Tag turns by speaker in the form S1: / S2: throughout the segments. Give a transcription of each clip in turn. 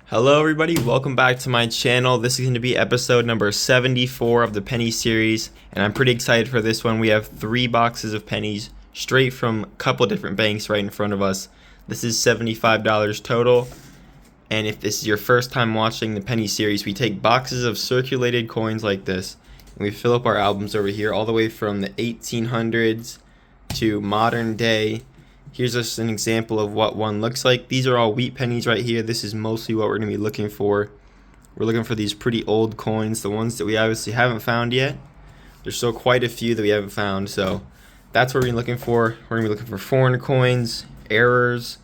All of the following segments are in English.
S1: Hello everybody, welcome back to my channel. This is going to be episode number 74 of the Pennies series, and I'm pretty excited for this one. We have 3 boxes of pennies straight from a couple different banks right in front of us. This is $75 total, and if this is your first time watching the Pennies series, we take boxes of circulated coins like this, and we fill up our albums over here all the way from the 1800s to modern day. Here's just an example of what one looks like. These are all wheat pennies right here. This is mostly what we're going to be looking for. We're looking for these pretty old coins, the ones that we obviously haven't found yet. There's still quite a few that we haven't found, so that's what we're looking for. We're going to be looking for foreign coins, errors.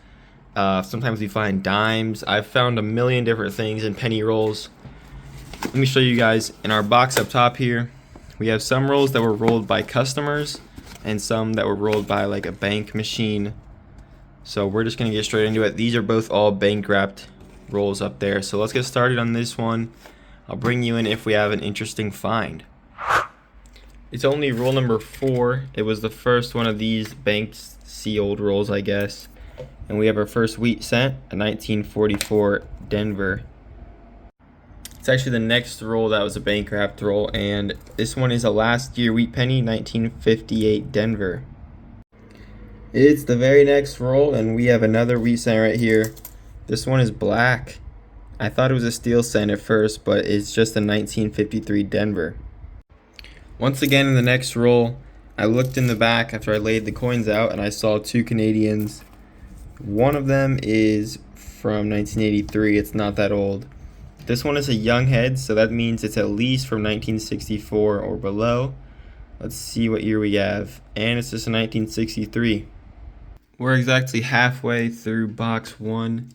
S1: Sometimes we find dimes. I've found a million different things in penny rolls. Let me show you guys in our box up top here. We have some rolls that were rolled by customers and some that were rolled by like a bank machine. So we're just gonna get straight into it. These are both all bank wrapped rolls up there. So let's get started on this one. I'll bring you in if we have an interesting find. It's only roll number 4. It was the first one of these banked sealed rolls, I guess. And we have our first wheat cent, a 1944 Denver. It's actually the next roll that was a bank wrapped roll, and this one is a last year wheat penny, 1958 Denver. It's the very next roll, and we have another wheat cent right here. This one is black. I thought it was a steel cent at first, but it's just a 1953 Denver. Once again in the next roll, I looked in the back after I laid the coins out, and I saw 2 Canadians. One of them is from 1983. It's not that old. This one is a young head, so that means it's at least from 1964 or below. Let's see what year we have. And it's just a 1963. We're exactly halfway through box 1.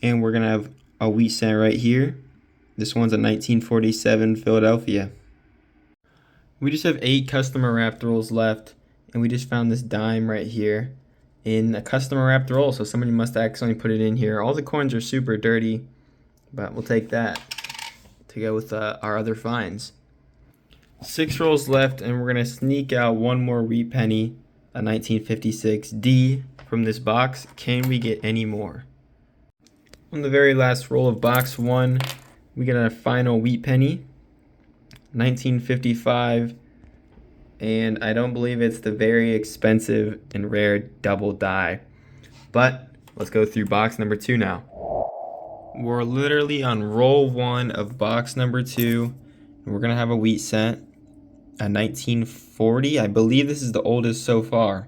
S1: And we're going to have a wheat cent right here. This one's a 1947 Philadelphia. We just have 8 customer wrapped rolls left. And we just found this dime right here in a customer wrapped roll. So somebody must accidentally put it in here. All the coins are super dirty, but we'll take that to go with our other finds. 6 rolls left, and we're going to sneak out one more wheat penny, a 1956 D from this box. Can we get any more? On the very last roll of box 1, we get a final wheat penny, 1955, and I don't believe it's the very expensive and rare double die. But let's go through box number 2 now. We're literally on roll 1 of box number 2. And we're going to have a wheat cent, a 1940. I believe this is the oldest so far.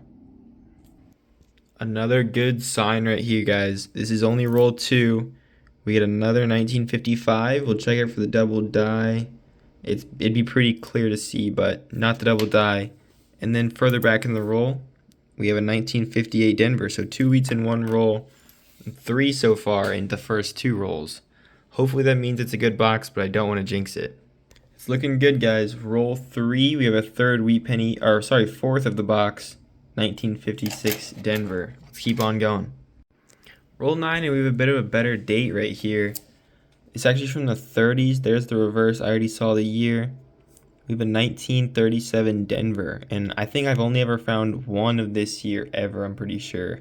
S1: Another good sign right here, guys. This is only roll 2. We get another 1955. We'll check it for the double die. It'd be pretty clear to see, but not the double die. And then further back in the roll, we have a 1958 Denver. So 2 wheats in one roll. 3 so far in the first 2 rolls. Hopefully that means it's a good box, but I don't want to jinx it. It's looking good, guys. Roll 3, we have a third wheat penny, or sorry, 4th of the box, 1956 Denver. Let's keep on going. Roll 9, and we have a bit of a better date right here. It's actually from the 30s. There's the reverse. I already saw the year. We have a 1937 Denver, and I think I've only ever found one of this year ever, I'm pretty sure.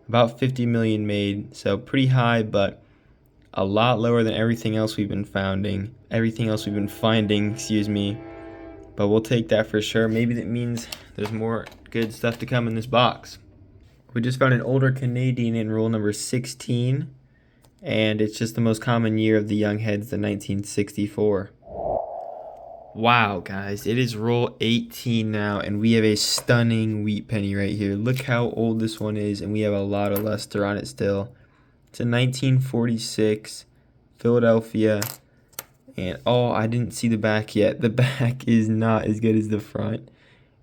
S1: About 50 million made, so pretty high, but a lot lower than everything else we've been finding. Excuse me. But we'll take that for sure. Maybe that means there's more good stuff to come in this box. We just found an older Canadian in roll number 16, and it's just the most common year of the young heads, the 1964. Wow, guys, it is roll 18 now, and we have a stunning wheat penny right here. Look how old this one is, and we have a lot of luster on it still. It's a 1946 Philadelphia, and oh, I didn't see the back yet. The back is not as good as the front.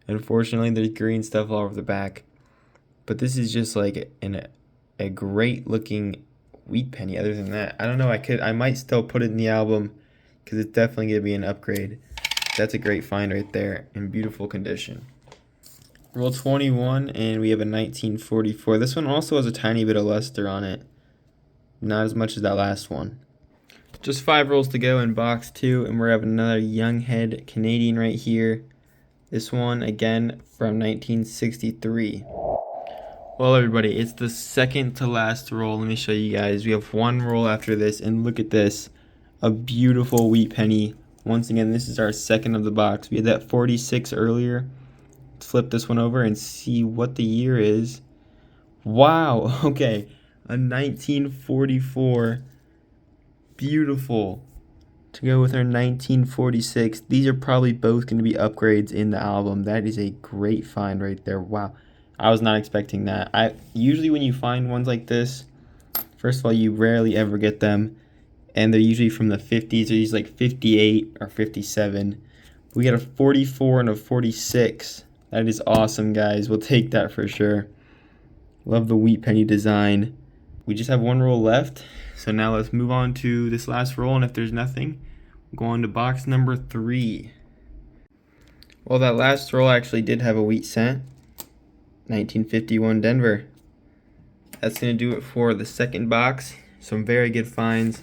S1: Unfortunately, there's green stuff all over the back, but this is just like a great looking wheat penny. Other than that, I don't know, I might still put it in the album because it's definitely gonna be an upgrade. That's a great find right there, in beautiful condition. Roll 21, and we have a 1944. This one also has a tiny bit of luster on it. Not as much as that last one. Just 5 rolls to go in box 2, and we're having another young head Canadian right here. This one, again, from 1963. Well, everybody, it's the second to last roll. Let me show you guys. We have one roll after this, and look at this. A beautiful wheat penny. Once again, this is our second of the box. We had that 46 earlier. Let's flip this one over and see what the year is. Wow, okay. A 1944. Beautiful. To go with our 1946. These are probably both going to be upgrades in the album. That is a great find right there. Wow. I was not expecting that. Usually when you find ones like this, first of all, you rarely ever get them, and they're usually from the 50s. They're usually like 58 or 57. We got a 44 and a 46. That is awesome, guys. We'll take that for sure. Love the wheat penny design. We just have one roll left, so now let's move on to this last roll, and if there's nothing, we'll go on to box number 3. Well, that last roll actually did have a wheat cent. 1951 Denver. That's going to do it for the second box. Some very good finds.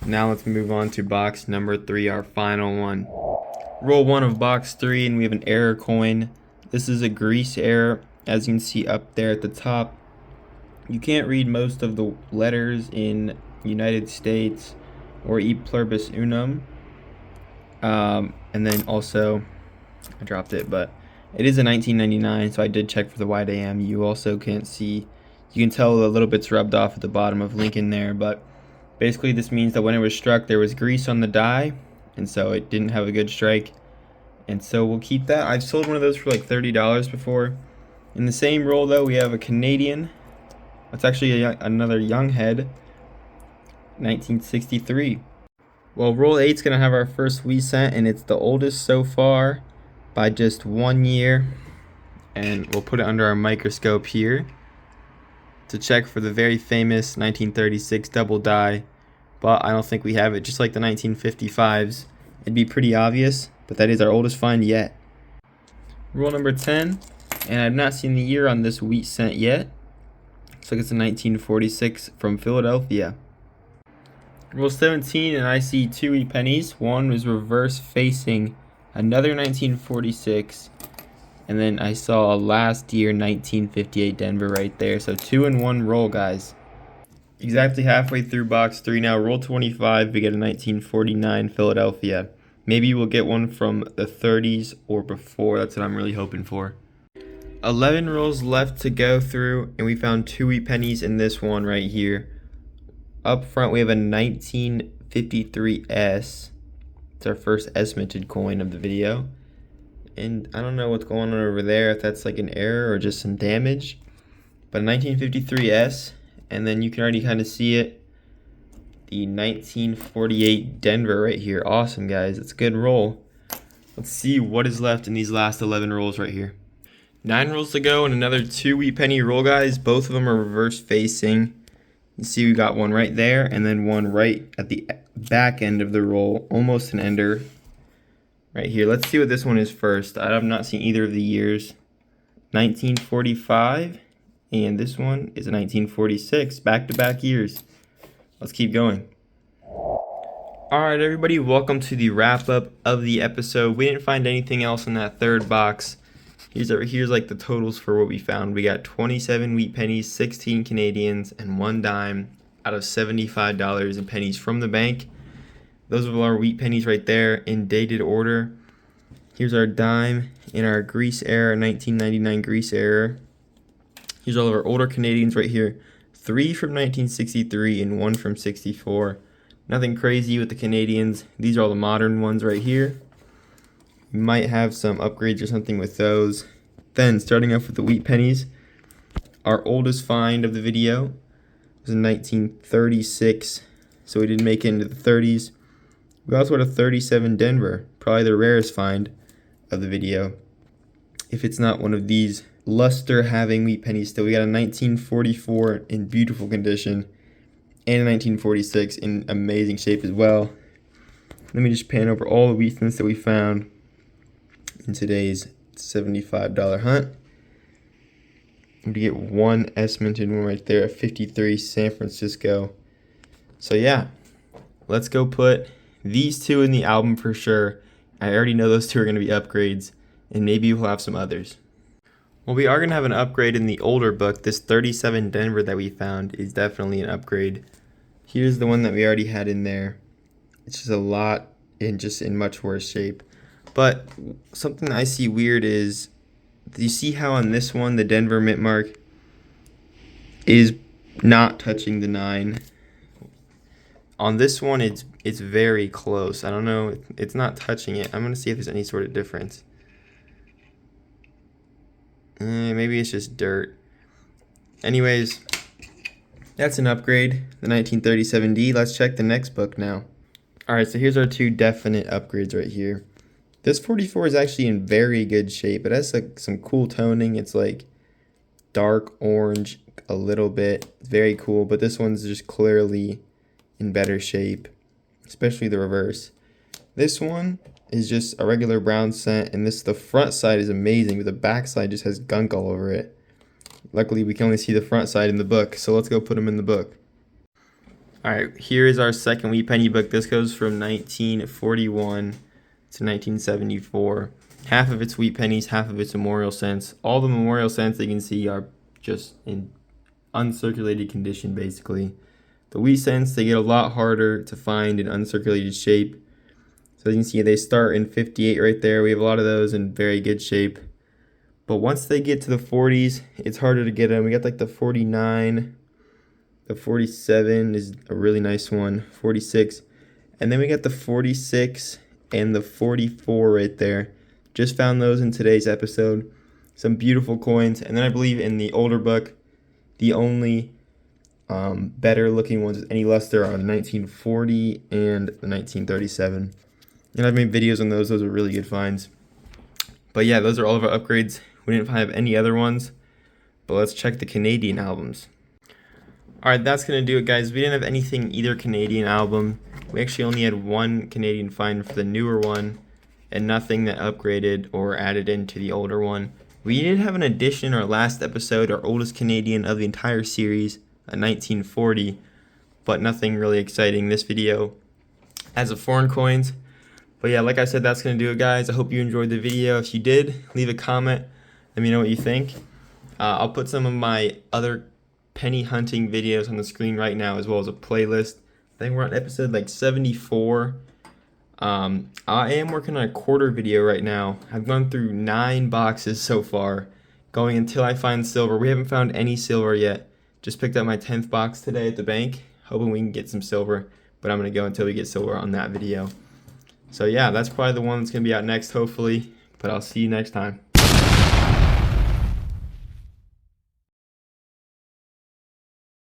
S1: Now let's move on to box number 3, our final one. Roll 1 of box 3, and we have an error coin. This is a grease error, as you can see up there at the top. You can't read most of the letters in United States or E pluribus unum. And then also, I dropped it, but it is a 1999, so I did check for the wide AM. You also can't see, you can tell a little bit's rubbed off at the bottom of Lincoln there, but basically this means that when it was struck, there was grease on the die, and so it didn't have a good strike. And so we'll keep that. I've sold one of those for like $30 before. In the same roll, though, we have a Canadian. That's actually another young head, 1963. Well, roll 8 is going to have our first wheat cent, and it's the oldest so far by just 1 year, and we'll put it under our microscope here to check for the very famous 1936 double die, but I don't think we have it. Just like the 1955s, it'd be pretty obvious, but that is our oldest find yet. Roll number 10, and I've not seen the year on this wheat cent yet. Looks like it's a 1946 from Philadelphia. Roll 17, and I see 2 wheat pennies. One was reverse facing another 1946, and then I saw a last year 1958 Denver right there. So 2 in 1 roll, guys. Exactly halfway through box 3 now. Roll 25, we get a 1949 Philadelphia. Maybe we'll get one from the 30s or before. That's what I'm really hoping for. 11 rolls left to go through, and we found 2 wheat pennies in this one right here. Up front, we have a 1953S. It's our first S-minted coin of the video. And I don't know what's going on over there, if that's like an error or just some damage. But 1953S, and then you can already kind of see it. The 1948 Denver right here. Awesome, guys. It's a good roll. Let's see what is left in these last 11 rolls right here. 9 rolls to go and another 2 wheat penny roll, guys. Both of them are reverse facing. You see we got one right there and then one right at the back end of the roll, almost an ender right here. Let's see what this one is first. I have not seen either of the years. 1945, and this one is a 1946, back-to-back years. Let's keep going. Alright, everybody, welcome to the wrap-up of the episode. We didn't find anything else in that third box. Here's like the totals for what we found. We got 27 wheat pennies, 16 Canadians, and 1 dime out of $75 in pennies from the bank. Those are our wheat pennies right there in dated order. Here's our dime in our grease error, 1999 grease error. Here's all of our older Canadians right here. 3 from 1963 and 1 from 64. Nothing crazy with the Canadians. These are all the modern ones right here. We might have some upgrades or something with those. Then, starting off with the wheat pennies, our oldest find of the video was in 1936, so we didn't make it into the 30s. We also had a 37 Denver, probably the rarest find of the video, if it's not one of these luster-having wheat pennies still. We got a 1944 in beautiful condition, and a 1946 in amazing shape as well. Let me just pan over all the wheat cents that we found in today's $75 hunt. We get one S-minted one right there at 53 San Francisco. So yeah, let's go put these 2 in the album for sure. I already know those 2 are going to be upgrades, and maybe we'll have some others. Well, we are going to have an upgrade in the older book. This 37 Denver that we found is definitely an upgrade. Here's the one that we already had in there. It's just a lot in much worse shape. But something I see weird is, do you see how on this one the Denver mint mark is not touching the 9? On this one it's very close. I don't know, it's not touching it. I'm going to see if there's any sort of difference. Maybe it's just dirt. Anyways, that's an upgrade, the 1937D. Let's check the next book now. Alright, so here's our two definite upgrades right here. This 44 is actually in very good shape. It has like some cool toning. It's like dark orange a little bit. It's very cool, but this one's just clearly in better shape, especially the reverse. This one is just a regular brown scent, and the front side is amazing, but the back side just has gunk all over it. Luckily, we can only see the front side in the book, so let's go put them in the book. Alright, here is our second Wheat Penny book. This goes from 1941 to 1974. Half of it's Wheat Pennies, half of it's memorial cents. All the memorial cents you can see are just in uncirculated condition, basically. The wheat cents, they get a lot harder to find in uncirculated shape. So you can see they start in 58 right there. We have a lot of those in very good shape. But once they get to the 40s, it's harder to get them. We got like the 49, the 47 is a really nice one, 46. And then we got the 46 and the 44 right there. Just found those in today's episode. Some beautiful coins. And then I believe in the older book, the only better looking ones with any luster are the 1940 and the 1937. And I've made videos on those. Those are really good finds. But yeah, those are all of our upgrades. We didn't have any other ones. But let's check the Canadian albums. Alright, that's going to do it, guys. We didn't have anything either Canadian album. We actually only had one Canadian find for the newer one, and nothing that upgraded or added into the older one. We did have an addition in our last episode, our oldest Canadian of the entire series, a 1940, but nothing really exciting. This video has a foreign coins. But yeah, like I said, that's going to do it, guys. I hope you enjoyed the video. If you did, leave a comment. Let me know what you think. I'll put some of my other penny hunting videos on the screen right now, as well as a playlist. I think we're on episode like 74. I am working on a quarter video right now. I've gone through 9 boxes so far, going until I find silver. We haven't found any silver yet. Just picked up my 10th box today at the bank, hoping we can get some silver, but I'm going to go until we get silver on that video. So yeah, that's probably the one that's going to be out next, hopefully, but I'll see you next time.